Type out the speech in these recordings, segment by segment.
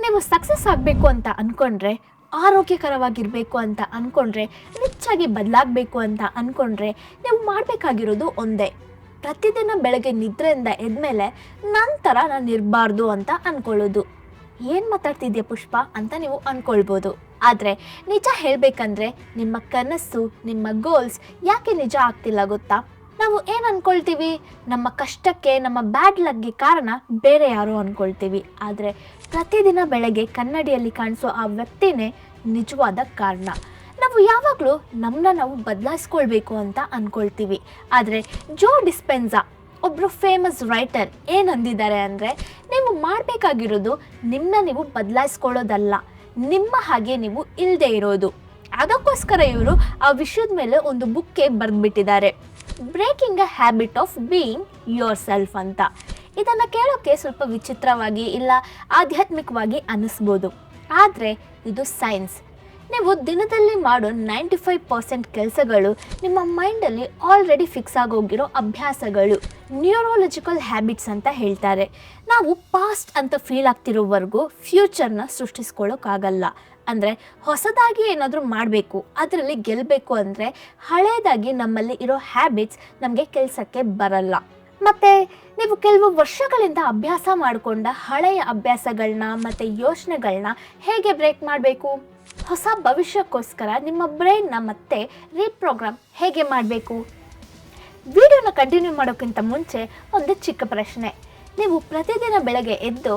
ನೀವು ಸಕ್ಸಸ್ ಆಗಬೇಕು ಅಂತ ಅಂದ್ಕೊಂಡ್ರೆ, ಆರೋಗ್ಯಕರವಾಗಿರಬೇಕು ಅಂತ ಅಂದ್ಕೊಂಡ್ರೆ, ರಿಚ್ಚಾಗಿ ಬದಲಾಗಬೇಕು ಅಂತ ಅಂದ್ಕೊಂಡ್ರೆ ನೀವು ಮಾಡಬೇಕಾಗಿರೋದು ಒಂದೇ. ಪ್ರತಿದಿನ ಬೆಳಗ್ಗೆ ನಿದ್ರೆಯಿಂದ ಎದ್ಮೇಲೆ ನಂತರ ನಾನು ಇರಬಾರ್ದು ಅಂತ ಅಂದ್ಕೊಳ್ಳೋದು. ಏನು ಮಾತಾಡ್ತಿದ್ಯಾ ಪುಷ್ಪ ಅಂತ ನೀವು ಅಂದ್ಕೊಳ್ಬೋದು. ಆದರೆ ನಿಜ ಹೇಳಬೇಕಂದ್ರೆ ನಿಮ್ಮ ಕನಸು, ನಿಮ್ಮ ಗೋಲ್ಸ್ ಯಾಕೆ ನಿಜ ಆಗ್ತಿಲ್ಲ ಗೊತ್ತಾ? ನಾವು ಏನು ಅಂದ್ಕೊಳ್ತೀವಿ, ನಮ್ಮ ಕಷ್ಟಕ್ಕೆ, ನಮ್ಮ ಬ್ಯಾಡ್ ಲಕ್ಗೆ ಕಾರಣ ಬೇರೆ ಯಾರೋ ಅಂದ್ಕೊಳ್ತೀವಿ. ಆದರೆ ಪ್ರತಿದಿನ ಬೆಳಗ್ಗೆ ಕನ್ನಡಿಯಲ್ಲಿ ಕಾಣಿಸೋ ಆ ವ್ಯಕ್ತಿನೇ ನಿಜವಾದ ಕಾರಣ. ನಾವು ಯಾವಾಗಲೂ ನಮ್ಮನ್ನ ನಾವು ಬದಲಾಯಿಸ್ಕೊಳ್ಬೇಕು ಅಂತ ಅಂದ್ಕೊಳ್ತೀವಿ. ಆದರೆ ಜೋ ಡಿಸ್ಪೆನ್ಸಾ ಒಬ್ಬರು ಫೇಮಸ್ ರೈಟರ್ ಏನು ಅಂದಿದ್ದಾರೆ ಅಂದರೆ, ನೀವು ಮಾಡಬೇಕಾಗಿರೋದು ನಿಮ್ಮನ್ನ ನೀವು ಬದಲಾಯಿಸ್ಕೊಳ್ಳೋದಲ್ಲ, ನಿಮ್ಮ ಹಾಗೆ ನೀವು ಇಲ್ಲದೆ ಇರೋದು. ಅದಕ್ಕೋಸ್ಕರ ಇವರು ಆ ವಿಷಯದ ಮೇಲೆ ಒಂದು ಬುಕ್ಕೆ ಬರೆದ್ಬಿಟ್ಟಿದ್ದಾರೆ, breaking a habit of being yourself ಅಂತ. ಇದನ್ನು ಕೇಳೋಕ್ಕೆ ಸ್ವಲ್ಪ ವಿಚಿತ್ರವಾಗಿ ಇಲ್ಲ ಆಧ್ಯಾತ್ಮಿಕವಾಗಿ ಅನ್ನಿಸ್ಬೋದು, ಆದರೆ ಇದು ಸೈನ್ಸ್. ನೀವು ದಿನದಲ್ಲಿ ಮಾಡೋ 95% ಕೆಲಸಗಳು ನಿಮ್ಮ ಮೈಂಡಲ್ಲಿ ಆಲ್ರೆಡಿ ಫಿಕ್ಸ್ ಆಗೋಗಿರೋ ಅಭ್ಯಾಸಗಳು, ನ್ಯೂರೋಲಜಿಕಲ್ ಹ್ಯಾಬಿಟ್ಸ್ ಅಂತ ಹೇಳ್ತಾರೆ. ನಾವು ಪಾಸ್ಟ್ ಅಂತ ಫೀಲ್ ಆಗ್ತಿರೋವರೆಗೂ ಫ್ಯೂಚರ್ನ ಸೃಷ್ಟಿಸ್ಕೊಳ್ಳೋಕ್ಕಾಗಲ್ಲ. ಅಂದರೆ ಹೊಸದಾಗಿ ಏನಾದರೂ ಮಾಡಬೇಕು, ಅದರಲ್ಲಿ ಗೆಲ್ಲಬೇಕು ಅಂದರೆ ಹಳೇದಾಗಿ ನಮ್ಮಲ್ಲಿ ಇರೋ ಹ್ಯಾಬಿಟ್ಸ್ ನಮಗೆ ಕೆಲಸಕ್ಕೆ ಬರಲ್ಲ. ಮತ್ತು ನೀವು ಕೆಲವು ವರ್ಷಗಳಿಂದ ಅಭ್ಯಾಸ ಮಾಡಿಕೊಂಡ ಹಳೆಯ ಅಭ್ಯಾಸಗಳನ್ನ ಮತ್ತು ಯೋಚನೆಗಳನ್ನ ಹೇಗೆ ಬ್ರೇಕ್ ಮಾಡಬೇಕು? ಹೊಸ ಭವಿಷ್ಯಕ್ಕೋಸ್ಕರ ನಿಮ್ಮ ಬ್ರೈನ್ನ ಮತ್ತೆ ರೀಪ್ರೋಗ್ರಾಮ್ ಹೇಗೆ ಮಾಡಬೇಕು? ವಿಡಿಯೋನ ಕಂಟಿನ್ಯೂ ಮಾಡೋಕ್ಕಿಂತ ಮುಂಚೆ ಒಂದು ಚಿಕ್ಕ ಪ್ರಶ್ನೆ. ನೀವು ಪ್ರತಿದಿನ ಬೆಳಗ್ಗೆ ಎದ್ದು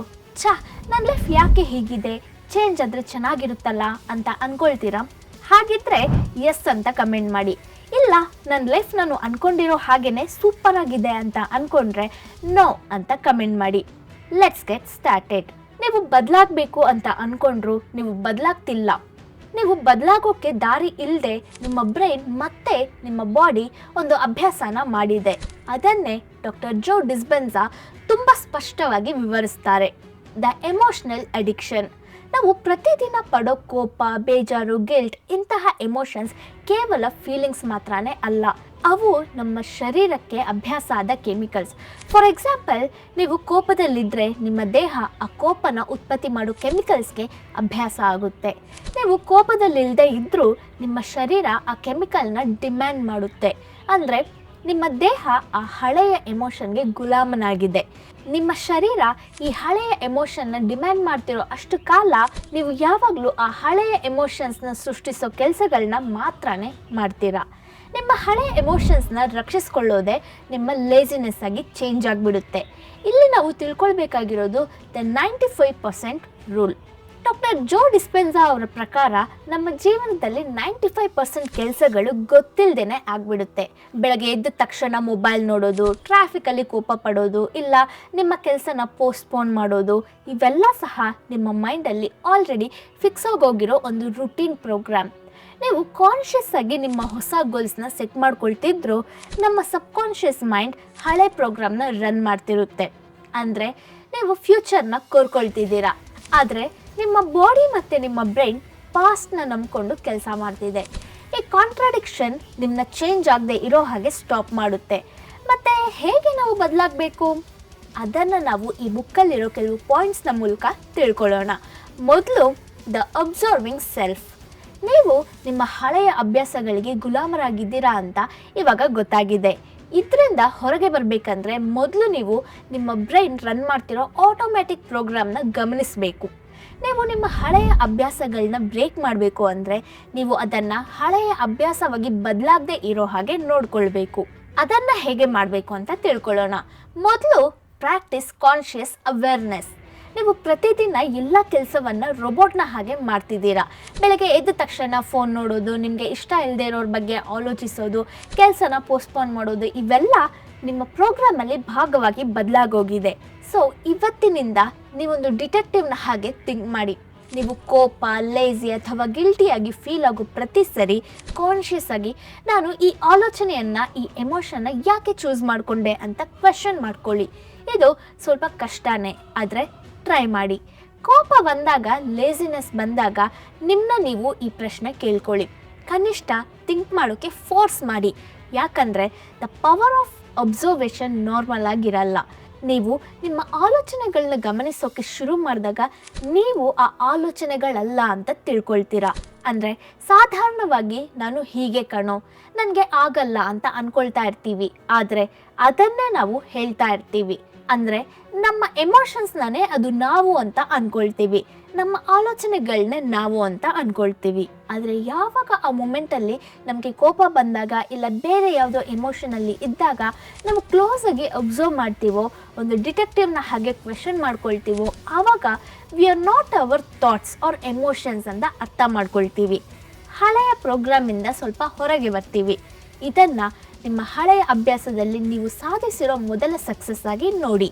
ನನ್ನ ಲೈಫ್ ಯಾಕೆ ಹೀಗಿದೆ, ಚೇಂಜ್ ಆದರೆ ಚೆನ್ನಾಗಿರುತ್ತಲ್ಲ ಅಂತ ಅಂದ್ಕೊಳ್ತೀರಾ? ಹಾಗಿದ್ರೆ ಎಸ್ ಅಂತ ಕಮೆಂಟ್ ಮಾಡಿ. ಇಲ್ಲ, ನನ್ನ ಲೈಫ್ ನಾನು ಅಂದ್ಕೊಂಡಿರೋ ಹಾಗೇ ಸೂಪರ್ ಆಗಿದೆ ಅಂತ ಅಂದ್ಕೊಂಡ್ರೆ ನೋ ಅಂತ ಕಮೆಂಟ್ ಮಾಡಿ. Let's get started. ನೀವು ಬದಲಾಗಬೇಕು ಅಂತ ಅಂದ್ಕೊಂಡ್ರು ನೀವು ಬದಲಾಗ್ತಿಲ್ಲ. ನೀವು ಬದಲಾಗೋಕ್ಕೆ ದಾರಿ ಇಲ್ಲದೆ ನಿಮ್ಮ ಬ್ರೈನ್ ಮತ್ತೆ ನಿಮ್ಮ ಬಾಡಿ ಒಂದು ಅಭ್ಯಾಸನ ಮಾಡಿದೆ. ಅದನ್ನೇ ಡಾಕ್ಟರ್ ಜೋ ಡಿಸ್ಪೆನ್ಸಾ ತುಂಬ ಸ್ಪಷ್ಟವಾಗಿ ವಿವರಿಸ್ತಾರೆ, ದ ಎಮೋಷನಲ್ ಅಡಿಕ್ಷನ್. ನಾವು ಪ್ರತಿದಿನ ಪಡೋ ಕೋಪ, ಬೇಜಾರು, ಗಿಲ್ಟ್ ಇಂತಹ ಎಮೋಷನ್ಸ್ ಕೇವಲ ಫೀಲಿಂಗ್ಸ್ ಮಾತ್ರನೇ ಅಲ್ಲ, ಅವು ನಮ್ಮ ಶರೀರಕ್ಕೆ ಅಭ್ಯಾಸ ಆದ ಕೆಮಿಕಲ್ಸ್. ಫಾರ್ ಎಕ್ಸಾಂಪಲ್, ನೀವು ಕೋಪದಲ್ಲಿದ್ದರೆ ನಿಮ್ಮ ದೇಹ ಆ ಕೋಪನ ಉತ್ಪತ್ತಿ ಮಾಡೋ ಕೆಮಿಕಲ್ಸ್ಗೆ ಅಭ್ಯಾಸ ಆಗುತ್ತೆ. ನೀವು ಕೋಪದಲ್ಲಿಲ್ಲದೆ ಇದ್ದರೂ ನಿಮ್ಮ ಶರೀರ ಆ ಕೆಮಿಕಲ್ನ ಡಿಮ್ಯಾಂಡ್ ಮಾಡುತ್ತೆ. ಅಂದರೆ ನಿಮ್ಮ ದೇಹ ಆ ಹಳೆಯ ಎಮೋಷನ್ಗೆ ಗುಲಾಮನಾಗಿದೆ. ನಿಮ್ಮ ಶರೀರ ಈ ಹಳೆಯ ಎಮೋಷನ್ನ ಡಿಮ್ಯಾಂಡ್ ಮಾಡ್ತಿರೋ ಅಷ್ಟು ಕಾಲ ನೀವು ಯಾವಾಗಲೂ ಆ ಹಳೆಯ ಎಮೋಷನ್ಸ್ನ ಸೃಷ್ಟಿಸೋ ಕೆಲಸಗಳನ್ನ ಮಾತ್ರನೇ ಮಾಡ್ತೀರಾ. ನಿಮ್ಮ ಹಳೆಯ ಎಮೋಷನ್ಸ್ನ ರಕ್ಷಿಸ್ಕೊಳ್ಳೋದೇ ನಿಮ್ಮ ಲೇಜಿನೆಸ್ ಆಗಿ ಚೇಂಜ್ ಆಗಿಬಿಡುತ್ತೆ. ಇಲ್ಲಿ ನಾವು ತಿಳ್ಕೊಳ್ಬೇಕಾಗಿರೋದು ದ 95% ರೂಲ್. ಡಾಕ್ಟರ್ ಜೋ ಡಿಸ್ಪೆನ್ಸಾ ಅವರ ಪ್ರಕಾರ ನಮ್ಮ ಜೀವನದಲ್ಲಿ 95% ಕೆಲಸಗಳು ಗೊತ್ತಿಲ್ಲದೇ ಆಗಿಬಿಡುತ್ತೆ. ಬೆಳಗ್ಗೆ ಎದ್ದ ತಕ್ಷಣ ಮೊಬೈಲ್ ನೋಡೋದು, ಟ್ರಾಫಿಕಲ್ಲಿ ಕೋಪ ಪಡೋದು, ಇಲ್ಲ ನಿಮ್ಮ ಕೆಲಸನ ಪೋಸ್ಟ್ಪೋನ್ ಮಾಡೋದು, ಇವೆಲ್ಲ ಸಹ ನಿಮ್ಮ ಮೈಂಡಲ್ಲಿ ಆಲ್ರೆಡಿ ಫಿಕ್ಸ್ ಆಗೋಗಿರೋ ಒಂದು ರುಟೀನ್ ಪ್ರೋಗ್ರಾಮ್. ನೀವು ಕಾನ್ಷಿಯಸ್ ಆಗಿ ನಿಮ್ಮ ಹೊಸ ಗೋಲ್ಸ್ನ ಸೆಟ್ ಮಾಡ್ಕೊಳ್ತಿದ್ರು ನಮ್ಮ ಸಬ್ಕಾನ್ಷಿಯಸ್ ಮೈಂಡ್ ಹಳೆ ಪ್ರೋಗ್ರಾಮ್ನ ರನ್ ಮಾಡ್ತಿರುತ್ತೆ. ಅಂದರೆ ನೀವು ಫ್ಯೂಚರ್ನ ಕೋರ್ಕೊಳ್ತಿದ್ದೀರಾ, ಆದರೆ ನಿಮ್ಮ ಬಾಡಿ ಮತ್ತು ನಿಮ್ಮ ಬ್ರೈನ್ ಪಾಸ್ಟ್ನ ನಂಬಿಕೊಂಡು ಕೆಲಸ ಮಾಡ್ತಿದೆ. ಈ ಕಾಂಟ್ರಾಡಿಕ್ಷನ್ ನಿಮ್ಮನ್ನ ಚೇಂಜ್ ಆಗದೆ ಇರೋ ಹಾಗೆ ಸ್ಟಾಪ್ ಮಾಡುತ್ತೆ. ಮತ್ತು ಹೇಗೆ ನಾವು ಬದಲಾಗಬೇಕು ಅದನ್ನು ನಾವು ಈ ಬುಕ್ಕಲ್ಲಿರೋ ಕೆಲವು ಪಾಯಿಂಟ್ಸ್ನ ಮೂಲಕ ತಿಳ್ಕೊಳ್ಳೋಣ. ಮೊದಲು, ದ ಅಬ್ಸರ್ವಿಂಗ್ ಸೆಲ್ಫ್. ನೀವು ನಿಮ್ಮ ಹಳೆಯ ಅಭ್ಯಾಸಗಳಿಗೆ ಗುಲಾಮರಾಗಿದ್ದೀರಾ ಅಂತ ಇವಾಗ ಗೊತ್ತಾಗಿದೆ. ಇದರಿಂದ ಹೊರಗೆ ಬರಬೇಕಂದ್ರೆ ಮೊದಲು ನೀವು ನಿಮ್ಮ ಬ್ರೈನ್ ರನ್ ಮಾಡ್ತಿರೋ ಆಟೋಮ್ಯಾಟಿಕ್ ಪ್ರೋಗ್ರಾಮ್ನ ಗಮನಿಸಬೇಕು. ನೀವು ನಿಮ್ಮ ಹಳೆಯ ಅಭ್ಯಾಸಗಳನ್ನ ಬ್ರೇಕ್ ಮಾಡಬೇಕು ಅಂದರೆ ನೀವು ಅದನ್ನು ಹಳೆಯ ಅಭ್ಯಾಸವಾಗಿ ಬದಲಾಗದೆ ಇರೋ ಹಾಗೆ ನೋಡ್ಕೊಳ್ಬೇಕು. ಅದನ್ನು ಹೇಗೆ ಮಾಡಬೇಕು ಅಂತ ತಿಳ್ಕೊಳ್ಳೋಣ. ಮೊದಲು, ಪ್ರಾಕ್ಟೀಸ್ ಕಾನ್ಷಿಯಸ್ ಅವೇರ್ನೆಸ್. ನೀವು ಪ್ರತಿದಿನ ಎಲ್ಲ ಕೆಲಸವನ್ನು ರೋಬೋಟ್ನ ಹಾಗೆ ಮಾಡ್ತಿದ್ದೀರಾ. ಬೆಳಗ್ಗೆ ಎದ್ದ ತಕ್ಷಣ ಫೋನ್ ನೋಡೋದು, ನಿಮಗೆ ಇಷ್ಟ ಇಲ್ಲದೆ ಇರೋರ ಬಗ್ಗೆ ಆಲೋಚಿಸೋದು, ಕೆಲಸನ ಪೋಸ್ಟ್ಪೋನ್ ಮಾಡೋದು, ಇವೆಲ್ಲ ನಿಮ್ಮ ಪ್ರೋಗ್ರಾಮಲ್ಲಿ ಭಾಗವಾಗಿ ಬದಲಾಗೋಗಿದೆ. ಸೊ ಇವತ್ತಿನಿಂದ ನೀವೊಂದು ಡಿಟೆಕ್ಟಿವ್ನ ಹಾಗೆ ಥಿಂಕ್ ಮಾಡಿ. ನೀವು ಕೋಪ, ಲೇಜಿ ಅಥವಾ ಗಿಲ್ಟಿಯಾಗಿ ಫೀಲ್ ಆಗೋ ಪ್ರತಿ ಸರಿ ಕಾನ್ಷಿಯಸ್ ಆಗಿ ನಾನು ಈ ಆಲೋಚನೆಯನ್ನು, ಈ ಎಮೋಷನ್ನ ಯಾಕೆ ಚೂಸ್ ಮಾಡಿಕೊಂಡೆ ಅಂತ ಕ್ವೆಶ್ಚನ್ ಮಾಡ್ಕೊಳ್ಳಿ. ಇದು ಸ್ವಲ್ಪ ಕಷ್ಟನೇ, ಆದರೆ ಟ್ರೈ ಮಾಡಿ. ಕೋಪ ಬಂದಾಗ, ಲೇಜಿನೆಸ್ ಬಂದಾಗ ನಿಮ್ಮನ್ನ ನೀವು ಈ ಪ್ರಶ್ನೆ ಕೇಳ್ಕೊಳ್ಳಿ. ಕನಿಷ್ಠ ಥಿಂಕ್ ಮಾಡೋಕ್ಕೆ ಫೋರ್ಸ್ ಮಾಡಿ. ಯಾಕಂದರೆ the power of observation normal ಆಗಿರಲ್ಲ. ನೀವು ನಿಮ್ಮ ಆಲೋಚನೆಗಳನ್ನ ಗಮನಿಸೋಕೆ ಶುರು ಮಾಡಿದಾಗ ನೀವು ಆ ಆಲೋಚನೆಗಳಲ್ಲ ಅಂತ ತಿಳ್ಕೊಳ್ತೀರಾ. ಅಂದರೆ ಸಾಧಾರಣವಾಗಿ ನಾನು ಹೀಗೆ ಕಣೋ, ನನಗೆ ಆಗಲ್ಲ ಅಂತ ಅಂದ್ಕೊಳ್ತಾ ಇರ್ತೀವಿ. ಆದರೆ ಅದನ್ನೇ ನಾವು ಹೇಳ್ತಾ ಇರ್ತೀವಿ. ಅಂದರೆ ನಮ್ಮ ಎಮೋಷನ್ಸ್ನೇ ಅದು ನಾವು ಅಂತ ಅಂದ್ಕೊಳ್ತೀವಿ, ನಮ್ಮ ಆಲೋಚನೆಗಳನ್ನೇ ನಾವು ಅಂತ ಅಂದ್ಕೊಳ್ತೀವಿ. ಆದರೆ ಯಾವಾಗ ಆ ಮೂಮೆಂಟಲ್ಲಿ ನಮಗೆ ಕೋಪ ಬಂದಾಗ ಇಲ್ಲ ಬೇರೆ ಯಾವುದೋ ಎಮೋಷನಲ್ಲಿ ಇದ್ದಾಗ ನಾವು ಕ್ಲೋಸಾಗಿ ಅಬ್ಸರ್ವ್ ಮಾಡ್ತೀವೋ, ಒಂದು ಡಿಟೆಕ್ಟಿವ್ನ ಹಾಗೆ ಕ್ವೆಶನ್ ಮಾಡ್ಕೊಳ್ತೀವೋ, ಆವಾಗ we are not our thoughts are emotions ಅಂತ ಅರ್ಥ ಮಾಡ್ಕೊಳ್ತೀವಿ. ಹಳೆಯ ಪ್ರೋಗ್ರಾಮಿಂದ ಸ್ವಲ್ಪ ಹೊರಗೆ ಬರ್ತೀವಿ. ಇದನ್ನು ನಿಮ್ಮ ಹಳೆಯ ಅಭ್ಯಾಸದಲ್ಲಿ ನೀವು ಸಾಧಿಸಿರೋ ಮೊದಲ ಸಕ್ಸಸ್ ಆಗಿ ನೋಡಿ.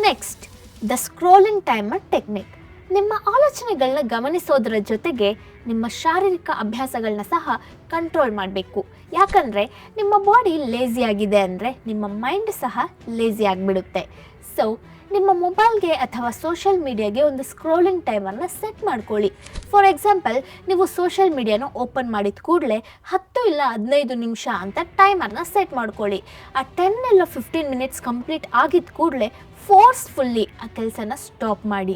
Next, the scrolling timer technique. ನಿಮ್ಮ ಆಲೋಚನೆಗಳನ್ನ ಗಮನಿಸೋದ್ರ ಜೊತೆಗೆ ನಿಮ್ಮ ಶಾರೀರಿಕ ಅಭ್ಯಾಸಗಳನ್ನ ಸಹ ಕಂಟ್ರೋಲ್ ಮಾಡಬೇಕು. ಯಾಕಂದರೆ ನಿಮ್ಮ ಬಾಡಿ ಲೇಸಿ ಆಗಿದೆ ಅಂದರೆ ನಿಮ್ಮ ಮೈಂಡ್ ಸಹ ಲೇಸಿ ಆಗಿಬಿಡುತ್ತೆ. ಸೊ ನಿಮ್ಮ ಮೊಬೈಲ್ಗೆ ಅಥವಾ ಸೋಷಿಯಲ್ ಮೀಡಿಯಾಗೆ ಒಂದು ಸ್ಕ್ರೋಲಿಂಗ್ ಟೈಮರ್ನ ಸೆಟ್ ಮಾಡ್ಕೊಳ್ಳಿ. ಫಾರ್ ಎಕ್ಸಾಂಪಲ್, ನೀವು ಸೋಷಿಯಲ್ ಮೀಡಿಯಾನ ಓಪನ್ ಮಾಡಿದ ಕೂಡಲೇ 10 ಇಲ್ಲ 15 ನಿಮಿಷ ಅಂತ ಟೈಮರ್ನ ಸೆಟ್ ಮಾಡ್ಕೊಳ್ಳಿ. ಆ 10 ಇಲ್ಲ 15 ಮಿನಿಟ್ಸ್ ಕಂಪ್ಲೀಟ್ ಆಗಿದ್ದ ಕೂಡಲೇ ಫೋರ್ಸ್ಫುಲ್ಲಿ ಆ ಕೆಲಸನ ಸ್ಟಾಪ್ ಮಾಡಿ.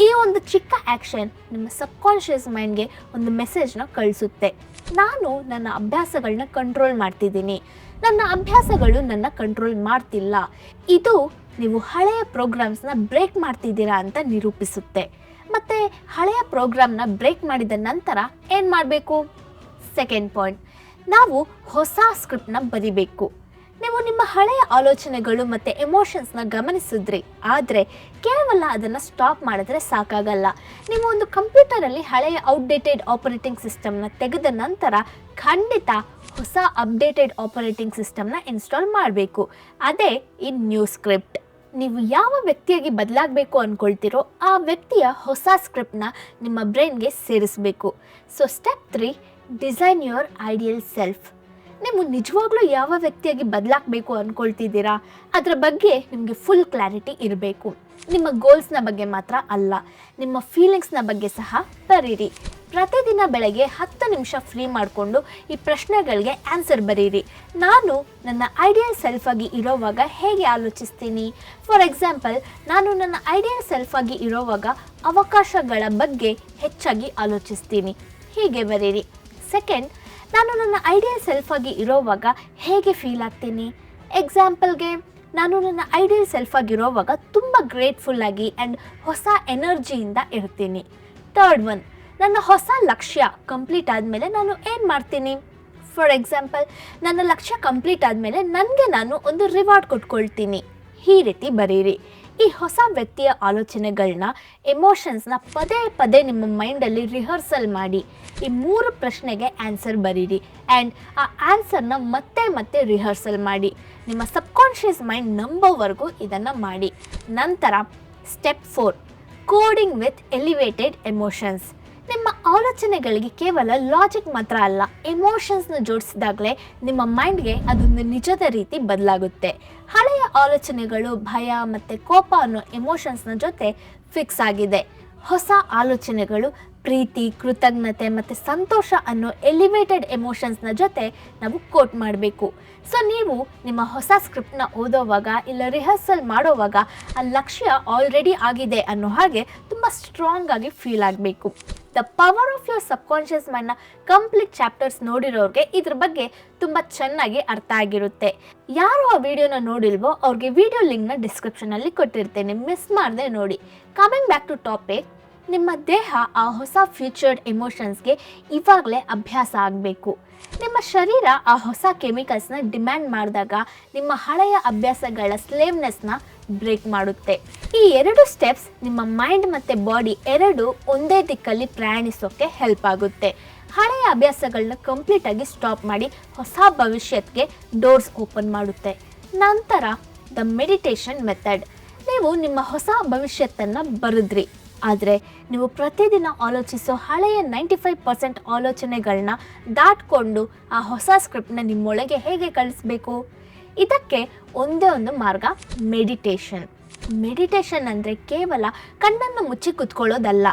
ಈ ಒಂದು ಚಿಕ್ಕ ಆ್ಯಕ್ಷನ್ ನಿಮ್ಮ ಸಬ್ಕಾನ್ಷಿಯಸ್ ಮೈಂಡ್ಗೆ ಒಂದು ಮೆಸೇಜ್ನ ಕಳಿಸುತ್ತೆ. ನಾನು ನನ್ನ ಅಭ್ಯಾಸಗಳನ್ನ ಕಂಟ್ರೋಲ್ ಮಾಡ್ತಿದ್ದೀನಿ, ನನ್ನ ಅಭ್ಯಾಸಗಳು ನನ್ನ ಕಂಟ್ರೋಲ್ ಮಾಡ್ತಿಲ್ಲ. ಇದು ನೀವು ಹಳೆಯ ಪ್ರೋಗ್ರಾಮ್ಸ್ನ ಬ್ರೇಕ್ ಮಾಡ್ತಿದ್ದೀರಾ ಅಂತ ನಿರೂಪಿಸುತ್ತೆ. ಮತ್ತು ಹಳೆಯ ಪ್ರೋಗ್ರಾಮ್ನ ಬ್ರೇಕ್ ಮಾಡಿದ ನಂತರ ಏನು ಮಾಡಬೇಕು? ಸೆಕೆಂಡ್ ಪಾಯಿಂಟ್, ನಾವು ಹೊಸ ಸ್ಕ್ರಿಪ್ಟ್ನ ಬರಿಬೇಕು. ನೀವು ನಿಮ್ಮ ಹಳೆಯ ಆಲೋಚನೆಗಳು ಮತ್ತು ಎಮೋಷನ್ಸ್ನ ಗಮನಿಸಿದ್ರಿ, ಆದರೆ ಕೇವಲ ಅದನ್ನು ಸ್ಟಾಪ್ ಮಾಡಿದ್ರೆ ಸಾಕಾಗಲ್ಲ. ನೀವು ಒಂದು ಕಂಪ್ಯೂಟರಲ್ಲಿ ಹಳೆಯ ಔಟ್ಡೇಟೆಡ್ ಆಪರೇಟಿಂಗ್ ಸಿಸ್ಟಮ್ನ ತೆಗೆದ ನಂತರ ಖಂಡಿತ ಹೊಸ ಅಪ್ಡೇಟೆಡ್ ಆಪರೇಟಿಂಗ್ ಸಿಸ್ಟಮ್ನ ಇನ್ಸ್ಟಾಲ್ ಮಾಡಬೇಕು. ಅದೇ ಈ ನ್ಯೂ ಸ್ಕ್ರಿಪ್ಟ್. ನೀವು ಯಾವ ವ್ಯಕ್ತಿಯಾಗಿ ಬದಲಾಗಬೇಕು ಅಂದ್ಕೊಳ್ತೀರೋ ಆ ವ್ಯಕ್ತಿಯ ಹೊಸ ಸ್ಕ್ರಿಪ್ಟ್ನ ನಿಮ್ಮ ಬ್ರೈನ್ಗೆ ಸೇರಿಸಬೇಕು. So step 3, design your ideal self. ನೀವು ನಿಜವಾಗ್ಲೂ ಯಾವ ವ್ಯಕ್ತಿಯಾಗಿ ಬದಲಾಗಬೇಕು ಅಂದ್ಕೊಳ್ತಿದ್ದೀರಾ ಅದರ ಬಗ್ಗೆ ನಿಮಗೆ ಫುಲ್ ಕ್ಲಾರಿಟಿ ಇರಬೇಕು. ನಿಮ್ಮ ಗೋಲ್ಸ್ನ ಬಗ್ಗೆ ಮಾತ್ರ ಅಲ್ಲ, ನಿಮ್ಮ ಫೀಲಿಂಗ್ಸ್ನ ಬಗ್ಗೆ ಸಹ ಬರೀರಿ. ಪ್ರತಿದಿನ ಬೆಳಗ್ಗೆ 10 ನಿಮಿಷ ಫ್ರೀ ಮಾಡಿಕೊಂಡು ಈ ಪ್ರಶ್ನೆಗಳಿಗೆ ಆನ್ಸರ್ ಬರೀರಿ. ನಾನು ನನ್ನ ಐಡಿಯಲ್ ಸೆಲ್ಫಾಗಿ ಇರೋವಾಗ ಹೇಗೆ ಆಲೋಚಿಸ್ತೀನಿ? ಫಾರ್ ಎಕ್ಸಾಂಪಲ್, ನಾನು ನನ್ನ ಐಡಿಯಲ್ ಸೆಲ್ಫಾಗಿ ಇರೋವಾಗ ಅವಕಾಶಗಳ ಬಗ್ಗೆ ಹೆಚ್ಚಾಗಿ ಆಲೋಚಿಸ್ತೀನಿ, ಹೀಗೆ ಬರೀರಿ. ಸೆಕೆಂಡ್, ನಾನು ನನ್ನ ಐಡಿಯಲ್ ಸೆಲ್ಫಾಗಿ ಇರೋವಾಗ ಹೇಗೆ ಫೀಲ್ ಆಗ್ತೀನಿ? ಎಕ್ಸಾಂಪಲ್ಗೆ, ನಾನು ನನ್ನ ಐಡಿಯಲ್ ಸೆಲ್ಫಾಗಿರೋವಾಗ ತುಂಬ ಗ್ರೇಟ್ಫುಲ್ಲಾಗಿ ಆ್ಯಂಡ್ ಹೊಸ ಎನರ್ಜಿಯಿಂದ ಇರ್ತೀನಿ. ಥರ್ಡ್ ಒನ್, ನನ್ನ ಹೊಸ ಲಕ್ಷ್ಯ ಕಂಪ್ಲೀಟ್ ಆದಮೇಲೆ ನಾನು ಏನು ಮಾಡ್ತೀನಿ? ಫಾರ್ ಎಕ್ಸಾಂಪಲ್, ನನ್ನ ಲಕ್ಷ್ಯ ಕಂಪ್ಲೀಟ್ ಆದಮೇಲೆ ನನಗೆ ನಾನು ಒಂದು ರಿವಾರ್ಡ್ ಕೊಟ್ಕೊಳ್ತೀನಿ, ಈ ರೀತಿ ಬರೀರಿ. ಈ ಹೊಸ ವ್ಯಕ್ತಿಯ ಆಲೋಚನೆಗಳನ್ನ, ಎಮೋಷನ್ಸ್ನ ಪದೇ ಪದೇ ನಿಮ್ಮ ಮೈಂಡಲ್ಲಿ ರಿಹರ್ಸಲ್ ಮಾಡಿ. ಈ 3 ಪ್ರಶ್ನೆಗೆ ಆನ್ಸರ್ ಬರೀರಿ ಆ್ಯಂಡ್ ಆ ಆನ್ಸರ್ನ ಮತ್ತೆ ಮತ್ತೆ ರಿಹರ್ಸಲ್ ಮಾಡಿ. ನಿಮ್ಮ ಸಬ್ಕಾನ್ಷಿಯಸ್ ಮೈಂಡ್ ನಂಬೋವರೆಗೂ ಇದನ್ನು ಮಾಡಿ. ನಂತರ step 4, coding with elevated emotions. ನಿಮ್ಮ ಆಲೋಚನೆಗಳಿಗೆ ಕೇವಲ ಲಾಜಿಕ್ ಮಾತ್ರ ಅಲ್ಲ, ಎಮೋಷನ್ಸ್ನ ಜೋಡಿಸಿದಾಗಲೇ ನಿಮ್ಮ ಮೈಂಡ್ಗೆ ಅದೊಂದು ನಿಜದ ರೀತಿ ಬದಲಾಗುತ್ತೆ. ಹಳೆಯ ಆಲೋಚನೆಗಳು ಭಯ ಮತ್ತು ಕೋಪ ಅನ್ನೋ ಎಮೋಷನ್ಸ್ನ ಜೊತೆ ಫಿಕ್ಸ್ ಆಗಿದೆ. ಹೊಸ ಆಲೋಚನೆಗಳು ಪ್ರೀತಿ, ಕೃತಜ್ಞತೆ ಮತ್ತು ಸಂತೋಷ ಅನ್ನೋ ಎಲಿವೇಟೆಡ್ ಎಮೋಷನ್ಸ್ನ ಜೊತೆ ನಾವು ಕೋಟ್ ಮಾಡಬೇಕು. ಸೊ ನೀವು ನಿಮ್ಮ ಹೊಸ ಸ್ಕ್ರಿಪ್ಟ್ನ ಓದೋವಾಗ ಇಲ್ಲ ರಿಹರ್ಸಲ್ ಮಾಡೋವಾಗ ಆ ಲಕ್ಷ್ಯ ಆಲ್ರೆಡಿ ಆಗಿದೆ ಅನ್ನೋ ಹಾಗೆ ತುಂಬ ಸ್ಟ್ರಾಂಗ್ ಆಗಿ ಫೀಲ್ ಆಗಬೇಕು. The power of your subconscious ಮೈಂಡ್ನ ಕಂಪ್ಲೀಟ್ ಚಾಪ್ಟರ್ಸ್ ನೋಡಿರೋರಿಗೆ ಇದ್ರ ಬಗ್ಗೆ ತುಂಬ ಚೆನ್ನಾಗಿ ಅರ್ಥ ಆಗಿರುತ್ತೆ. ಯಾರು ಆ ವಿಡಿಯೋನ ನೋಡಿಲ್ವೋ ಅವ್ರಿಗೆ ವಿಡಿಯೋ ಲಿಂಕ್ನ ಡಿಸ್ಕ್ರಿಪ್ಷನಲ್ಲಿ ಕೊಟ್ಟಿರ್ತೇನೆ, ಮಿಸ್ ಮಾಡದೆ ನೋಡಿ. ಕಮಿಂಗ್ ಬ್ಯಾಕ್ ಟು ಟಾಪಿಕ್, ನಿಮ್ಮ ದೇಹ ಆ ಹೊಸ ಫ್ಯೂಚರ್ಡ್ ಎಮೋಷನ್ಸ್ಗೆ ಇವಾಗಲೇ ಅಭ್ಯಾಸ ಆಗಬೇಕು. ನಿಮ್ಮ ಶರೀರ ಆ ಹೊಸ ಕೆಮಿಕಲ್ಸ್ನ ಡಿಮ್ಯಾಂಡ್ ಮಾಡಿದಾಗ ನಿಮ್ಮ ಹಳೆಯ ಅಭ್ಯಾಸಗಳ ಸ್ಲೇವ್ನೆಸ್ನ ಬ್ರೇಕ್ ಮಾಡುತ್ತೆ. ಈ 2 ಸ್ಟೆಪ್ಸ್ ನಿಮ್ಮ ಮೈಂಡ್ ಮತ್ತು ಬಾಡಿ ಎರಡೂ ಒಂದೇ ದಿಕ್ಕಲ್ಲಿ ಪ್ರಯಾಣಿಸೋಕ್ಕೆ ಹೆಲ್ಪ್ ಆಗುತ್ತೆ. ಹಳೆಯ ಅಭ್ಯಾಸಗಳನ್ನ ಕಂಪ್ಲೀಟಾಗಿ ಸ್ಟಾಪ್ ಮಾಡಿ ಹೊಸ ಭವಿಷ್ಯಕ್ಕೆ ಡೋರ್ಸ್ ಓಪನ್ ಮಾಡುತ್ತೆ. ನಂತರ ದ ಮೆಡಿಟೇಷನ್ ಮೆಥಡ್. ನೀವು ನಿಮ್ಮ ಹೊಸ ಭವಿಷ್ಯತ್ತನ್ನು ಬರೆದ್ರಿ, ಆದರೆ ನೀವು ಪ್ರತಿದಿನ ಆಲೋಚಿಸೋ ಹಳೆಯ 95% ಆಲೋಚನೆಗಳನ್ನ ದಾಟ್ಕೊಂಡು ಆ ಹೊಸ ಸ್ಕ್ರಿಪ್ಟ್ನ ನಿಮ್ಮೊಳಗೆ ಹೇಗೆ ಕಳಿಸ್ಬೇಕು? ಇದಕ್ಕೆ ಒಂದೇ ಒಂದು ಮಾರ್ಗ, ಮೆಡಿಟೇಷನ್. ಮೆಡಿಟೇಷನ್ ಅಂದರೆ ಕೇವಲ ಕಣ್ಣನ್ನು ಮುಚ್ಚಿ ಕೂತ್ಕೊಳ್ಳೋದಲ್ಲ,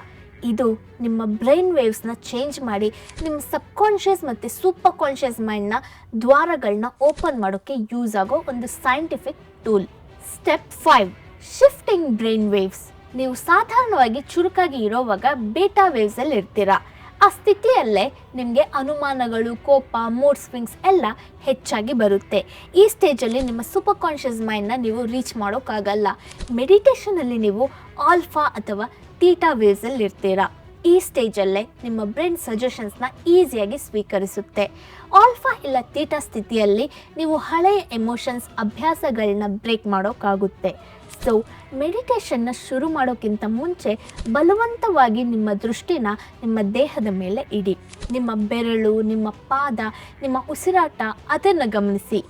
ಇದು ನಿಮ್ಮ ಬ್ರೈನ್ ವೇವ್ಸ್ನ ಚೇಂಜ್ ಮಾಡಿ ನಿಮ್ಮ ಸಬ್ಕಾನ್ಷಿಯಸ್ ಮತ್ತು ಸೂಪರ್ ಕಾನ್ಷಿಯಸ್ ಮೈಂಡ್ನ ದ್ವಾರಗಳನ್ನ ಓಪನ್ ಮಾಡೋಕ್ಕೆ ಯೂಸ್ ಆಗೋ ಒಂದು scientific tool. Step 5, shifting brain waves. ನೀವು ಸಾಧಾರಣವಾಗಿ ಚುರುಕಾಗಿ ಇರೋವಾಗ ಬೀಟಾ ವೇವ್ಸಲ್ಲಿ ಇರ್ತೀರಾ. ಆ ಸ್ಥಿತಿಯಲ್ಲೇ ನಿಮಗೆ ಅನುಮಾನಗಳು, ಕೋಪ, ಮೂಡ್ ಸ್ವಿಂಗ್ಸ್ ಎಲ್ಲ ಹೆಚ್ಚಾಗಿ ಬರುತ್ತೆ. ಈ ಸ್ಟೇಜಲ್ಲಿ ನಿಮ್ಮ ಸೂಪರ್ ಕಾನ್ಷಿಯಸ್ ಮೈಂಡ್ನ ನೀವು ರೀಚ್ ಮಾಡೋಕ್ಕಾಗಲ್ಲ. ಮೆಡಿಟೇಷನಲ್ಲಿ ನೀವು ಆಲ್ಫಾ ಅಥವಾ ತೀಟಾ ವೇವ್ಸಲ್ಲಿ ಇರ್ತೀರಾ. ಈ ಸ್ಟೇಜಲ್ಲೇ ನಿಮ್ಮ ಬ್ರೈನ್ ಸಜೆಷನ್ಸ್ನ ಈಸಿಯಾಗಿ ಸ್ವೀಕರಿಸುತ್ತೆ. ಆಲ್ಫಾ ಇಲ್ಲ ತೀಟಾ ಸ್ಥಿತಿಯಲ್ಲಿ ನೀವು ಹಳೆಯ ಎಮೋಷನ್ಸ್, ಅಭ್ಯಾಸಗಳನ್ನ ಬ್ರೇಕ್ ಮಾಡೋಕ್ಕಾಗುತ್ತೆ. ಸೊ ಮೆಡಿಟೇಷನ್ನ ಶುರು ಮಾಡೋಕ್ಕಿಂತ ಮುಂಚೆ ಬಲವಂತವಾಗಿ ನಿಮ್ಮ ದೃಷ್ಟಿನ ನಿಮ್ಮ ದೇಹದ ಮೇಲೆ ಇಡಿ. ನಿಮ್ಮ ಬೆರಳು, ನಿಮ್ಮ ಪಾದ, ನಿಮ್ಮ ಉಸಿರಾಟ ಅದನ್ನು ಗಮನಿಸಿ.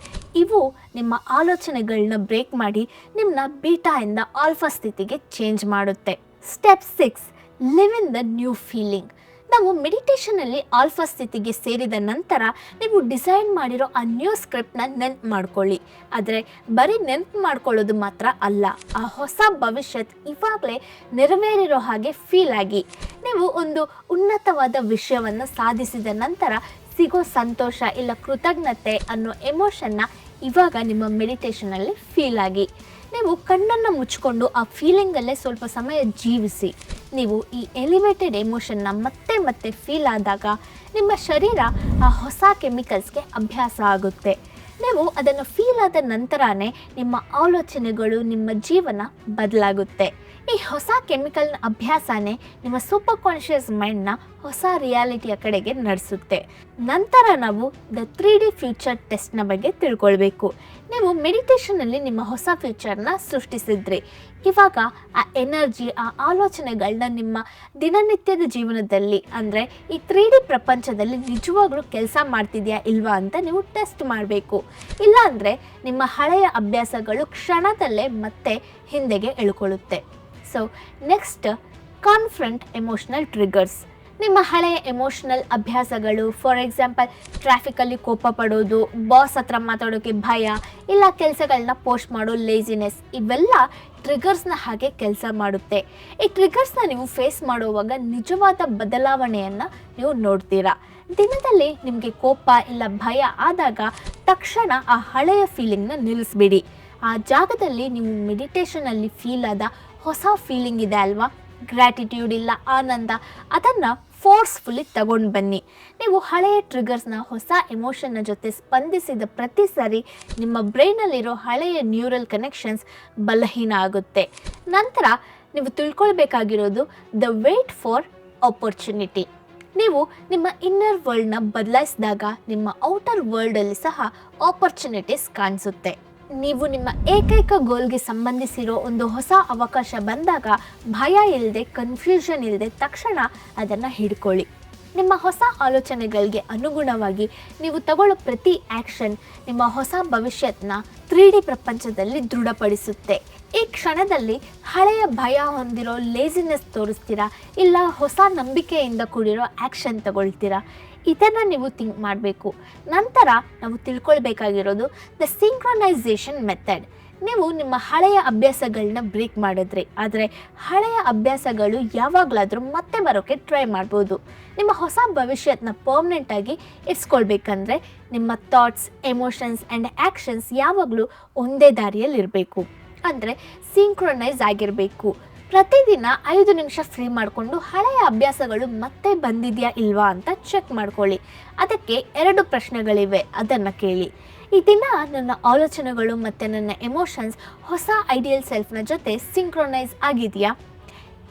ಇವು ನಿಮ್ಮ ಆಲೋಚನೆಗಳನ್ನ ಬ್ರೇಕ್ ಮಾಡಿ ನಿಮ್ಮನ್ನ ಬೀಟಾಯಿಂದ ಆಲ್ಫಾ ಸ್ಥಿತಿಗೆ ಚೇಂಜ್ ಮಾಡುತ್ತೆ. Step 6, live in the new feeling. ನಾವು ಮೆಡಿಟೇಷನಲ್ಲಿ ಆಲ್ಫಾ ಸ್ಥಿತಿಗೆ ಸೇರಿದ ನಂತರ ನೀವು ಡಿಸೈನ್ ಮಾಡಿರೋ ಆ ನ್ಯೂ ಸ್ಕ್ರಿಪ್ಟ್ನ ನೆನ್ಪು ಮಾಡ್ಕೊಳ್ಳಿ. ಆದರೆ ಬರೀ ನೆನ್ಪು ಮಾಡ್ಕೊಳ್ಳೋದು ಮಾತ್ರ ಅಲ್ಲ, ಆ ಹೊಸ ಭವಿಷ್ಯತ್ ಇವಾಗಲೇ ನೆರವೇರಿರೋ ಹಾಗೆ ಫೀಲ್ ಆಗಿ. ನೀವು ಒಂದು ಉನ್ನತವಾದ ವಿಷಯವನ್ನು ಸಾಧಿಸಿದ ನಂತರ ಸಿಗೋ ಸಂತೋಷ ಇಲ್ಲ ಕೃತಜ್ಞತೆ ಅನ್ನೋ ಎಮೋಷನ್ನ ಇವಾಗ ನಿಮ್ಮ ಮೆಡಿಟೇಷನಲ್ಲಿ ಫೀಲ್ ಆಗಿ. ನೀವು ಕಣ್ಣನ್ನು ಮುಚ್ಕೊಂಡು ಆ ಫೀಲಿಂಗಲ್ಲೇ ಸ್ವಲ್ಪ ಸಮಯ ಜೀವಿಸಿ. ನೀವು ಈ ಎಲಿವೇಟೆಡ್ ಎಮೋಷನ್ನ ಮತ್ತೆ ಮತ್ತೆ ಫೀಲ್ ಆದಾಗ ನಿಮ್ಮ ಶರೀರ ಆ ಹೊಸ ಕೆಮಿಕಲ್ಸ್ಗೆ ಅಭ್ಯಾಸ ಆಗುತ್ತೆ. ನೀವು ಅದನ್ನು ಫೀಲ್ ಆದ ನಂತರನೇ ನಿಮ್ಮ ಆಲೋಚನೆಗಳು, ನಿಮ್ಮ ಜೀವನ ಬದಲಾಗುತ್ತೆ. ಈ ಹೊಸ ಕೆಮಿಕಲ್ನ ಅಭ್ಯಾಸನೇ ನಿಮ್ಮ ಸೂಪರ್ ಕಾನ್ಷಿಯಸ್ ಮೈಂಡ್ನ ಹೊಸ ರಿಯಾಲಿಟಿಯ ಕಡೆಗೆ ನಡೆಸುತ್ತೆ. ನಂತರ ನಾವು ದ 3D ಫ್ಯೂಚರ್ ಟೆಸ್ಟ್ನ ಬಗ್ಗೆ ತಿಳ್ಕೊಳ್ಬೇಕು. ನೀವು ಮೆಡಿಟೇಷನಲ್ಲಿ ನಿಮ್ಮ ಹೊಸ ಫ್ಯೂಚರ್ನ ಸೃಷ್ಟಿಸಿದ್ರಿ. ಇವಾಗ ಆ ಎನರ್ಜಿ, ಆ ಆಲೋಚನೆಗಳನ್ನ ನಿಮ್ಮ ದಿನನಿತ್ಯದ ಜೀವನದಲ್ಲಿ ಅಂದರೆ ಈ 3D ಪ್ರಪಂಚದಲ್ಲಿ ನಿಜವಾಗ್ಲೂ ಕೆಲಸ ಮಾಡ್ತಿದೆಯಾ ಇಲ್ವಾ ಅಂತ ನೀವು ಟೆಸ್ಟ್ ಮಾಡಬೇಕು. ಇಲ್ಲಾಂದರೆ ನಿಮ್ಮ ಹಳೆಯ ಅಭ್ಯಾಸಗಳು ಕ್ಷಣದಲ್ಲೇ ಮತ್ತೆ ಹಿಂದೆಗೆ ಎಳ್ಕೊಳ್ಳುತ್ತೆ. So next, confront emotional triggers. ನಿಮ್ಮ ಹಳೆಯ ಎಮೋಷನಲ್ ಅಭ್ಯಾಸಗಳು, ಫಾರ್ ಎಕ್ಸಾಂಪಲ್ ಟ್ರಾಫಿಕಲ್ಲಿ ಕೋಪ ಪಡೋದು, ಬಾಸ್ ಹತ್ರ ಮಾತಾಡೋಕ್ಕೆ ಭಯ, ಇಲ್ಲ ಕೆಲಸಗಳನ್ನ ಪೋಸ್ಟ್ ಮಾಡೋ ಲೇಜಿನೆಸ್, ಇವೆಲ್ಲ ಟ್ರಿಗರ್ಸ್ನ ಹಾಗೆ ಕೆಲಸ ಮಾಡುತ್ತೆ. ಈ ಟ್ರಿಗರ್ಸ್ನ ನೀವು ಫೇಸ್ ಮಾಡುವಾಗ ನಿಜವಾದ ಬದಲಾವಣೆಯನ್ನು ನೀವು ನೋಡ್ತೀರಾ. ದಿನದಲ್ಲಿ ನಿಮಗೆ ಕೋಪ ಇಲ್ಲ ಭಯ ಆದಾಗ ತಕ್ಷಣ ಆ ಹಳೆಯ ಫೀಲಿಂಗ್ನ ನಿಲ್ಲಿಸ್ಬಿಡಿ. ಆ ಜಾಗದಲ್ಲಿ ನೀವು ಮೆಡಿಟೇಷನಲ್ಲಿ ಫೀಲ್ ಆದ ಹೊಸ ಫೀಲಿಂಗ್ ಇದೆ ಅಲ್ವಾ, ಗ್ರ್ಯಾಟಿಟ್ಯೂಡ್ ಇಲ್ಲ ಆನಂದ, ಅದನ್ನು ಫೋರ್ಸ್ಫುಲ್ಲಿ ತಗೊಂಡು ಬನ್ನಿ. ನೀವು ಹಳೆಯ ಟ್ರಿಗರ್ಸ್ನ ಹೊಸ ಎಮೋಷನ್ನ ಜೊತೆ ಸ್ಪಂದಿಸಿದ ಪ್ರತಿ ಸಾರಿ ನಿಮ್ಮ ಬ್ರೈನಲ್ಲಿರೋ ಹಳೆಯ ನ್ಯೂರಲ್ ಕನೆಕ್ಷನ್ಸ್ ಬಲಹೀನ ಆಗುತ್ತೆ. ನಂತರ ನೀವು ತಿಳ್ಕೊಳ್ಬೇಕಾಗಿರೋದು ದ ವೇಟ್ ಫಾರ್ ಆಪರ್ಚುನಿಟಿ. ನೀವು ನಿಮ್ಮ ಇನ್ನರ್ ವರ್ಲ್ಡ್ನ ಬದಲಾಯಿಸಿದಾಗ ನಿಮ್ಮ ಔಟರ್ ವರ್ಲ್ಡಲ್ಲಿ ಸಹ ಆಪರ್ಚುನಿಟೀಸ್ ಕಾಣಿಸುತ್ತೆ. ನೀವು ನಿಮ್ಮ ಏಕೈಕ ಗೋಲ್ಗೆ ಸಂಬಂಧಿಸಿರೋ ಒಂದು ಹೊಸ ಅವಕಾಶ ಬಂದಾಗ ಭಯ ಇಲ್ಲದೆ, ಕನ್ಫ್ಯೂಷನ್ ಇಲ್ಲದೆ ತಕ್ಷಣ ಅದನ್ನು ಹಿಡ್ಕೊಳ್ಳಿ. ನಿಮ್ಮ ಹೊಸ ಆಲೋಚನೆಗಳಿಗೆ ಅನುಗುಣವಾಗಿ ನೀವು ತಗೊಳ್ಳೋ ಪ್ರತಿ ಆ್ಯಕ್ಷನ್ ನಿಮ್ಮ ಹೊಸ ಭವಿಷ್ಯತನ್ನ 3D ಪ್ರಪಂಚದಲ್ಲಿ ದೃಢಪಡಿಸುತ್ತೆ. ಈ ಕ್ಷಣದಲ್ಲಿ ಹಳೆಯ ಭಯ ಹೊಂದಿರೋ ಲೇಜಿನೆಸ್ ತೋರಿಸ್ತೀರಾ, ಇಲ್ಲ ಹೊಸ ನಂಬಿಕೆಯಿಂದ ಕೂಡಿರೋ ಆ್ಯಕ್ಷನ್ ತಗೊಳ್ತೀರಾ, ಇದನ್ನು ನೀವು ಥಿಂಕ್ ಮಾಡಬೇಕು. ನಂತರ ನಾವು ತಿಳ್ಕೊಳ್ಬೇಕಾಗಿರೋದು ದ ಸಿಂಕ್ರೊನೈಸೇಷನ್ ಮೆಥಡ್. ನೀವು ನಿಮ್ಮ ಹಳೆಯ ಅಭ್ಯಾಸಗಳನ್ನ ಬ್ರೇಕ್ ಮಾಡಿದ್ರಿ, ಆದರೆ ಹಳೆಯ ಅಭ್ಯಾಸಗಳು ಯಾವಾಗಲಾದರೂ ಮತ್ತೆ ಬರೋಕ್ಕೆ ಟ್ರೈ ಮಾಡ್ಬೋದು. ನಿಮ್ಮ ಹೊಸ ಭವಿಷ್ಯತನ್ನ ಪರ್ಮನೆಂಟಾಗಿ ಇಟ್ಸ್ಕೊಳ್ಬೇಕಂದ್ರೆ ನಿಮ್ಮ ಥಾಟ್ಸ್, ಎಮೋಷನ್ಸ್ ಆ್ಯಂಡ್ ಆ್ಯಕ್ಷನ್ಸ್ ಯಾವಾಗಲೂ ಒಂದೇ ದಾರಿಯಲ್ಲಿರಬೇಕು, ಅಂದರೆ ಸಿಂಕ್ರೊನೈಸ್ ಆಗಿರಬೇಕು. ಪ್ರತಿದಿನ 5 ನಿಮಿಷ ಫ್ರೀ ಮಾಡಿಕೊಂಡು ಹಳೆಯ ಅಭ್ಯಾಸಗಳು ಮತ್ತೆ ಬಂದಿದೆಯಾ ಇಲ್ವಾ ಅಂತ ಚೆಕ್ ಮಾಡ್ಕೊಳ್ಳಿ. ಅದಕ್ಕೆ 2 ಪ್ರಶ್ನೆಗಳಿವೆ, ಅದನ್ನು ಕೇಳಿ. ಈ ದಿನ ನನ್ನ ಆಲೋಚನೆಗಳು ಮತ್ತು ನನ್ನ ಎಮೋಷನ್ಸ್ ಹೊಸ ಐಡಿಯಲ್ ಸೆಲ್ಫ್ನ ಜೊತೆ ಸಿಂಕ್ರೊನೈಸ್ ಆಗಿದೆಯಾ?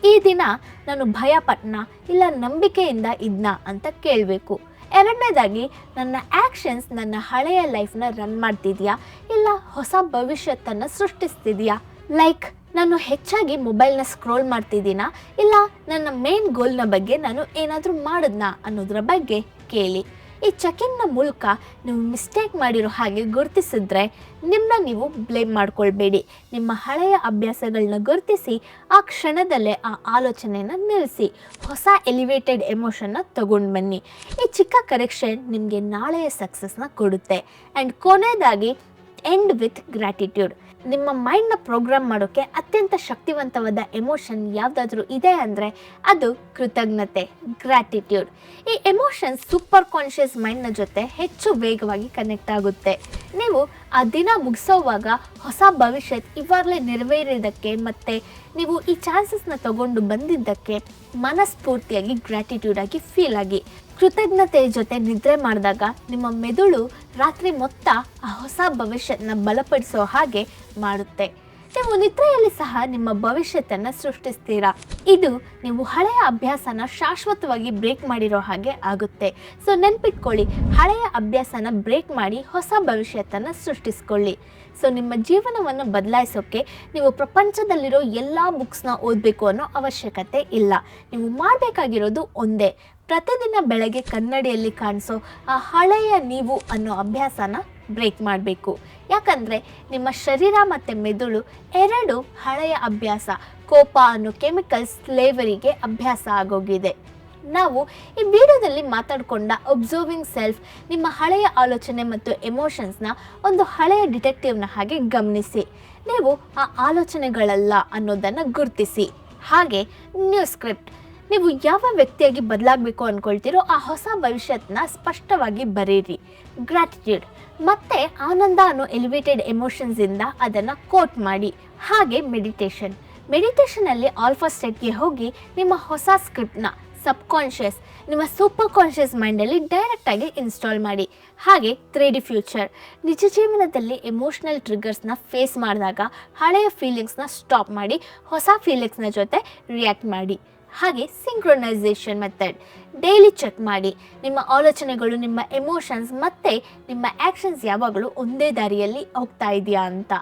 ಈ ದಿನ ನಾನು ಭಯಪಟ್ಟನ ಇಲ್ಲ ನಂಬಿಕೆಯಿಂದ ಇದ್ನಾ ಅಂತ ಕೇಳಬೇಕು. 2ನೇದಾಗಿ ನನ್ನ ಆ್ಯಕ್ಷನ್ಸ್ ನನ್ನ ಹಳೆಯ ಲೈಫ್ನ ರನ್ ಮಾಡ್ತಿದೆಯಾ ಇಲ್ಲ ಹೊಸ ಭವಿಷ್ಯತ್ತನ್ನು ಸೃಷ್ಟಿಸ್ತಿದೆಯಾ? ಲೈಕ್ ನಾನು ಹೆಚ್ಚಾಗಿ ಮೊಬೈಲ್ನ ಸ್ಕ್ರೋಲ್ ಮಾಡ್ತಿದ್ದೀನಾ ಇಲ್ಲ ನನ್ನ ಮೇನ್ ಗೋಲ್ನ ಬಗ್ಗೆ ನಾನು ಏನಾದರೂ ಮಾಡಿದ್ನಾ ಅನ್ನೋದ್ರ ಬಗ್ಗೆ ಕೇಳಿ. ಈ ಚೆಕಿಂಗ್ನ ಮೂಲಕ ನೀವು ಮಿಸ್ಟೇಕ್ ಮಾಡಿರೋ ಹಾಗೆ ಗುರುತಿಸಿದ್ರೆ ನಿಮ್ಮನ್ನ ನೀವು ಬ್ಲೇಮ್ ಮಾಡ್ಕೊಳ್ಬೇಡಿ. ನಿಮ್ಮ ಹಳೆಯ ಅಭ್ಯಾಸಗಳನ್ನ ಗುರುತಿಸಿ ಆ ಕ್ಷಣದಲ್ಲೇ ಆ ಆಲೋಚನೆನ ನಿಲ್ಲಿಸಿ ಹೊಸ ಎಲಿವೇಟೆಡ್ ಎಮೋಷನ್ನ ತಗೊಂಡು ಬನ್ನಿ. ಈ ಚಿಕ್ಕ ಕರೆಕ್ಷನ್ ನಿಮಗೆ ನಾಳೆಯ ಸಕ್ಸಸ್ನ ಕೊಡುತ್ತೆ. ಆ್ಯಂಡ್ ಕೊನೆಯದಾಗಿ ಎಂಡ್ ವಿತ್ ಗ್ರ್ಯಾಟಿಟ್ಯೂಡ್. ನಿಮ್ಮ ಮೈಂಡ್ನ ಪ್ರೋಗ್ರಾಮ್ ಮಾಡೋಕ್ಕೆ ಅತ್ಯಂತ ಶಕ್ತಿವಂತವಾದ ಎಮೋಷನ್ ಯಾವುದಾದ್ರೂ ಇದೆ ಅಂದರೆ ಅದು ಕೃತಜ್ಞತೆ, ಗ್ರ್ಯಾಟಿಟ್ಯೂಡ್. ಈ ಎಮೋಷನ್ ಸೂಪರ್ ಕಾನ್ಷಿಯಸ್ ಮೈಂಡ್ನ ಜೊತೆ ಹೆಚ್ಚು ವೇಗವಾಗಿ ಕನೆಕ್ಟ್ ಆಗುತ್ತೆ. ನೀವು ಆ ದಿನ ಮುಗಿಸೋವಾಗ ಹೊಸ ಭವಿಷ್ಯತ್ ಇವಾಗಲೇ ನೆರವೇರಿದ್ದಕ್ಕೆ ಮತ್ತು ನೀವು ಈ ಚಾನ್ಸಸ್ನ ತಗೊಂಡು ಬಂದಿದ್ದಕ್ಕೆ ಮನಸ್ಫೂರ್ತಿಯಾಗಿ ಗ್ರ್ಯಾಟಿಟ್ಯೂಡ್ ಆಗಿ ಫೀಲ್ ಆಗಿ. ಕೃತಜ್ಞತೆಯ ಜೊತೆ ನಿದ್ರೆ ಮಾಡಿದಾಗ ನಿಮ್ಮ ಮೆದುಳು ರಾತ್ರಿ ಮೊತ್ತ ಆ ಹೊಸ ಭವಿಷ್ಯತನ್ನ ಬಲಪಡಿಸೋ ಹಾಗೆ ಮಾಡುತ್ತೆ. ನೀವು ನಿದ್ರೆಯಲ್ಲಿ ಸಹ ನಿಮ್ಮ ಭವಿಷ್ಯತನ್ನು ಸೃಷ್ಟಿಸ್ತೀರಾ. ಇದು ನೀವು ಹಳೆಯ ಅಭ್ಯಾಸನ ಶಾಶ್ವತವಾಗಿ ಬ್ರೇಕ್ ಮಾಡಿರೋ ಹಾಗೆ ಆಗುತ್ತೆ. ಸೊ ನೆನ್ಪಿಟ್ಕೊಳ್ಳಿ, ಹಳೆಯ ಅಭ್ಯಾಸನ ಬ್ರೇಕ್ ಮಾಡಿ ಹೊಸ ಭವಿಷ್ಯತನ್ನು ಸೃಷ್ಟಿಸ್ಕೊಳ್ಳಿ. ಸೊ ನಿಮ್ಮ ಜೀವನವನ್ನು ಬದಲಾಯಿಸೋಕ್ಕೆ ನೀವು ಪ್ರಪಂಚದಲ್ಲಿರೋ ಎಲ್ಲ ಬುಕ್ಸ್ನ ಓದಬೇಕು ಅನ್ನೋ ಅವಶ್ಯಕತೆ ಇಲ್ಲ. ನೀವು ಮಾಡಬೇಕಾಗಿರೋದು ಒಂದೇ, ಪ್ರತಿದಿನ ಬೆಳಗ್ಗೆ ಕನ್ನಡಿಯಲ್ಲಿ ಕಾಣಿಸೋ ಆ ಹಳೆಯ ನೀವು ಅನ್ನೋ ಅಭ್ಯಾಸನ ಬ್ರೇಕ್ ಮಾಡಬೇಕು. ಯಾಕಂದರೆ ನಿಮ್ಮ ಶರೀರ ಮತ್ತು ಮೆದುಳು ಎರಡು ಹಳೆಯ ಅಭ್ಯಾಸ, ಕೋಪ ಅನ್ನೋ ಕೆಮಿಕಲ್ ಸ್ಲೇವರಿಗೆ ಅಭ್ಯಾಸ ಆಗೋಗಿದೆ. ನಾವು ಈ ವಿಡಿಯೋದಲ್ಲಿ ಮಾತಾಡಿಕೊಂಡ ಒಬ್ಸರ್ವಿಂಗ್ ಸೆಲ್ಫ್, ನಿಮ್ಮ ಹಳೆಯ ಆಲೋಚನೆ ಮತ್ತು ಎಮೋಷನ್ಸ್ನ ಒಂದು ಹಳೆಯ ಡಿಟೆಕ್ಟಿವ್ನ ಹಾಗೆ ಗಮನಿಸಿ. ನೀವು ಆ ಆಲೋಚನೆಗಳಲ್ಲ ಅನ್ನೋದನ್ನು ಗುರುತಿಸಿ. ಹಾಗೆ ನ್ಯೂ ಸ್ಕ್ರಿಪ್ಟ್, ನೀವು ಯಾವ ವ್ಯಕ್ತಿಯಾಗಿ ಬದಲಾಗಬೇಕು ಅಂದ್ಕೊಳ್ತೀರೋ ಆ ಹೊಸ ಭವಿಷ್ಯತನ್ನ ಸ್ಪಷ್ಟವಾಗಿ ಬರೀರಿ. ಗ್ರ್ಯಾಟಿಟ್ಯೂಡ್ ಮತ್ತು ಆನಂದ ಅನ್ನೋ ಎಲಿವೇಟೆಡ್ ಎಮೋಷನ್ಸಿಂದ ಅದನ್ನು ಕೋಟ್ ಮಾಡಿ. ಹಾಗೆ ಮೆಡಿಟೇಷನಲ್ಲಿ ಆಲ್ಫಾ ಸ್ಟೇಟ್ಗೆ ಹೋಗಿ ನಿಮ್ಮ ಹೊಸ ಸ್ಕ್ರಿಪ್ಟ್ನ ಸಬ್ಕಾನ್ಷಿಯಸ್, ನಿಮ್ಮ ಸೂಪರ್ ಕಾನ್ಷಿಯಸ್ ಮೈಂಡಲ್ಲಿ ಡೈರೆಕ್ಟಾಗಿ ಇನ್ಸ್ಟಾಲ್ ಮಾಡಿ. ಹಾಗೆ 3D ಫ್ಯೂಚರ್, ನಿಜ ಜೀವನದಲ್ಲಿ ಎಮೋಷ್ನಲ್ ಟ್ರಿಗರ್ಸ್ನ ಫೇಸ್ ಮಾಡಿದಾಗ ಹಳೆಯ ಫೀಲಿಂಗ್ಸ್ನ ಸ್ಟಾಪ್ ಮಾಡಿ ಹೊಸ ಫೀಲಿಂಗ್ಸ್ನ ಜೊತೆ ರಿಯಾಕ್ಟ್ ಮಾಡಿ. ಹಾಗೆ ಸಿಂಕ್ರೊನೈಸೇಷನ್ ಮೆಥಡ್, ಡೈಲಿ ಚೆಕ್ ಮಾಡಿ ನಿಮ್ಮ ಆಲೋಚನೆಗಳು, ನಿಮ್ಮ ಎಮೋಷನ್ಸ್ ಮತ್ತು ನಿಮ್ಮ ಆ್ಯಕ್ಷನ್ಸ್ ಯಾವಾಗಲೂ ಒಂದೇ ದಾರಿಯಲ್ಲಿ ಹೋಗ್ತಾ ಇದೆಯಾ ಅಂತ.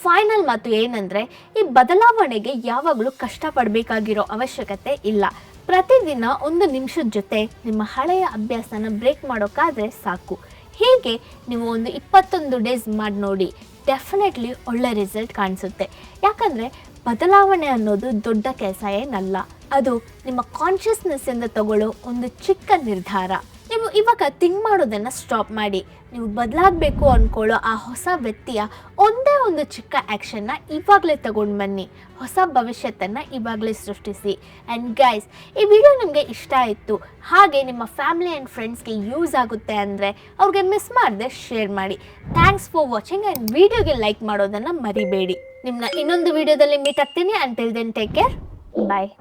ಫೈನಲ್ ಮಾತು ಏನಂದರೆ, ಈ ಬದಲಾವಣೆಗೆ ಯಾವಾಗಲೂ ಕಷ್ಟಪಡಬೇಕಾಗಿರೋ ಅವಶ್ಯಕತೆ ಇಲ್ಲ. ಪ್ರತಿದಿನ 1 ನಿಮಿಷದ ಜೊತೆ ನಿಮ್ಮ ಹಳೆಯ ಅಭ್ಯಾಸನ ಬ್ರೇಕ್ ಮಾಡೋಕ್ಕಾದರೆ ಸಾಕು. ಹೀಗೆ ನೀವು ಒಂದು 21 ಡೇಸ್ ಮಾಡಿ ನೋಡಿ, ಡೆಫಿನೆಟ್ಲಿ ಒಳ್ಳೆ ರಿಸಲ್ಟ್ ಕಾಣಿಸುತ್ತೆ. ಯಾಕಂದರೆ ಬದಲಾವಣೆ ಅನ್ನೋದು ದೊಡ್ಡ ಕೆಲಸ ಏನಲ್ಲ, ಅದು ನಿಮ್ಮ ಕಾನ್ಷಿಯಸ್ನೆಸ್ಸಿಂದ ತಗೊಳ್ಳೋ ಒಂದು ಚಿಕ್ಕ ನಿರ್ಧಾರ. ನೀವು ಇವಾಗ ಥಿಂಕ್ ಮಾಡೋದನ್ನು ಸ್ಟಾಪ್ ಮಾಡಿ. ನೀವು ಬದಲಾಗಬೇಕು ಅಂದ್ಕೊಳ್ಳೋ ಆ ಹೊಸ ವ್ಯಕ್ತಿಯ ಒಂದೇ ಒಂದು ಚಿಕ್ಕ ಆ್ಯಕ್ಷನ್ನ ಇವಾಗಲೇ ತಗೊಂಡು ಬನ್ನಿ. ಹೊಸ ಭವಿಷ್ಯತನ್ನು ಇವಾಗಲೇ ಸೃಷ್ಟಿಸಿ. ಆ್ಯಂಡ್ ಗೈಸ್, ಈ ವಿಡಿಯೋ ನಿಮಗೆ ಇಷ್ಟ ಆಯಿತು, ಹಾಗೆ ನಿಮ್ಮ ಫ್ಯಾಮಿಲಿ ಆ್ಯಂಡ್ ಫ್ರೆಂಡ್ಸ್ಗೆ ಯೂಸ್ ಆಗುತ್ತೆ ಅಂದರೆ ಅವ್ರಿಗೆ ಮಿಸ್ ಮಾಡದೆ ಶೇರ್ ಮಾಡಿ. ಥ್ಯಾಂಕ್ಸ್ ಫಾರ್ ವಾಚಿಂಗ್ ಆ್ಯಂಡ್ ವಿಡಿಯೋಗೆ ಲೈಕ್ ಮಾಡೋದನ್ನು ಮರಿಬೇಡಿ. ನಿಮ್ಮನ್ನ ಇನ್ನೊಂದು ವಿಡಿಯೋದಲ್ಲಿ ಮೀಟ್ ಆಗ್ತೀನಿ. ಅಂಟಿಲ್ ದೆನ್ ಟೇಕ್ ಕೇರ್, ಬಾಯ್.